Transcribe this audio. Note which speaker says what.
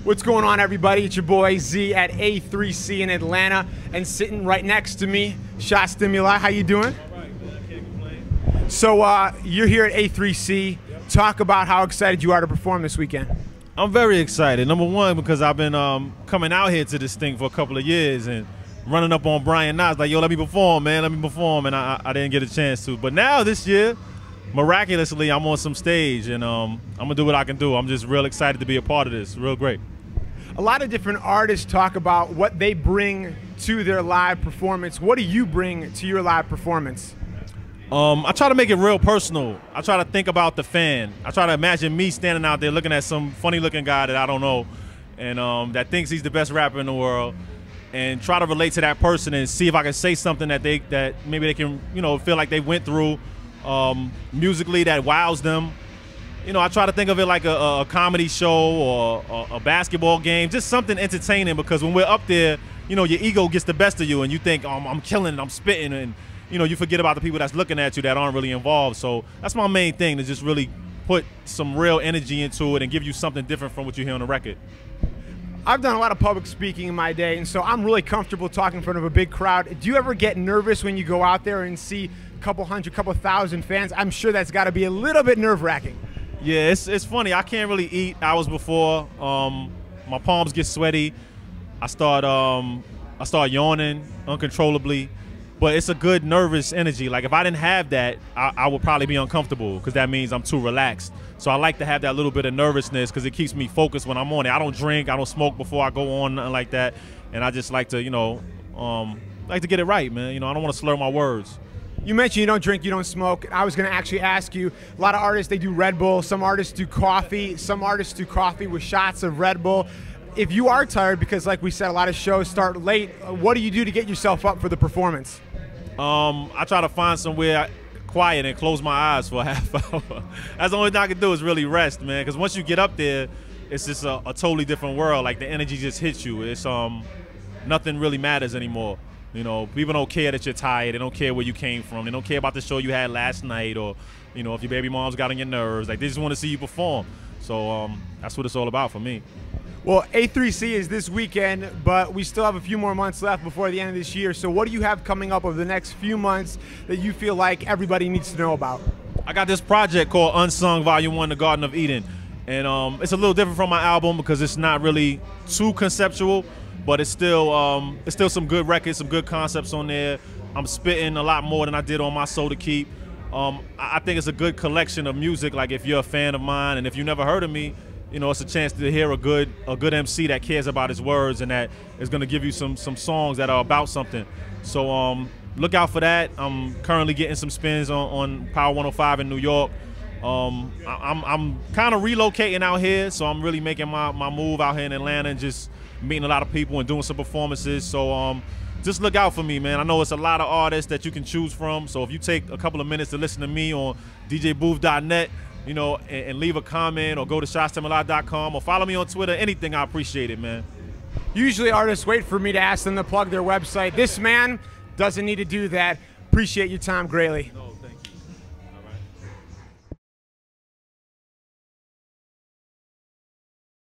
Speaker 1: What's going on, everybody? It's your boy Z at A3C in Atlanta, and sitting right next to me, Sha Stimuli. How you doing?
Speaker 2: All right, man. I can't complain.
Speaker 1: So you're here at A3C. Yep. Talk about how excited you are to perform this weekend.
Speaker 2: I'm very excited. Number one, because I've been coming out here to this thing for a couple of years and running up on Brian Nas like, yo, let me perform, man, let me perform, and I didn't get a chance to. But now this year, miraculously, I'm on some stage, and I'm gonna do what I can do. I'm just real excited to be a part of this. Real great.
Speaker 1: A lot of different artists talk about what they bring to their live performance. What do you bring to your live performance?
Speaker 2: I try to make it real personal. I try to think about the fan. I try to imagine me standing out there looking at some funny-looking guy that I don't know, and that thinks he's the best rapper in the world, and try to relate to that person and see if I can say something that maybe they can, feel like they went through musically that wows them. I try to think of it like a comedy show or a basketball game, just something entertaining, because when we're up there, your ego gets the best of you and you think, I'm killing it, I'm spitting, and you forget about the people that's looking at you that aren't really involved. So that's my main thing, to just really put some real energy into it and give you something different from what you hear on the record.
Speaker 1: I've done a lot of public speaking in my day, and so I'm really comfortable talking in front of a big crowd. Do you ever get nervous when you go out there and see a couple hundred, couple thousand fans? I'm sure that's got to be a little bit nerve-wracking.
Speaker 2: Yeah, it's funny. I can't really eat hours before. My palms get sweaty. I start yawning uncontrollably. But it's a good nervous energy. Like, if I didn't have that, I would probably be uncomfortable, because that means I'm too relaxed. So I like to have that little bit of nervousness, because it keeps me focused when I'm on it. I don't drink, I don't smoke before I go on, nothing like that. And I just like to, like to get it right, man. I don't want to slur my words.
Speaker 1: You mentioned you don't drink, you don't smoke. I was going to actually ask you, a lot of artists, they do Red Bull. Some artists do coffee. Some artists do coffee with shots of Red Bull. If you are tired, because like we said, a lot of shows start late, what do you do to get yourself up for the performance?
Speaker 2: I try to find somewhere quiet and close my eyes for a half hour. That's the only thing I can do, is really rest, man. Because once you get up there, it's just a totally different world. Like, the energy just hits you. It's nothing really matters anymore. People don't care that you're tired. They don't care where you came from. They don't care about the show you had last night, or if your baby mom's got on your nerves. Like, they just want to see you perform. So that's what it's all about for me.
Speaker 1: Well, A3C is this weekend, but we still have a few more months left before the end of this year. So what do you have coming up over the next few months that you feel like everybody needs to know about?
Speaker 2: I got this project called Unsung Volume 1, The Garden of Eden. And it's a little different from my album, because it's not really too conceptual, but it's still some good records, some good concepts on there. I'm spitting a lot more than I did on My Soul to Keep. I think it's a good collection of music. Like, if you're a fan of mine, and if you never heard of me, it's a chance to hear a good MC that cares about his words, and that is going to give you some songs that are about something. So look out for that. I'm currently getting some spins on Power 105 in New York. I'm kind of relocating out here, so I'm really making my move out here in Atlanta and just meeting a lot of people and doing some performances. So just look out for me, man. I know it's a lot of artists that you can choose from. So if you take a couple of minutes to listen to me on djbooth.net, and leave a comment, or go to shastimuli.com, or follow me on Twitter, anything, I appreciate it, man.
Speaker 1: Usually artists wait for me to ask them to plug their website. This man doesn't need to do that. Appreciate your time greatly.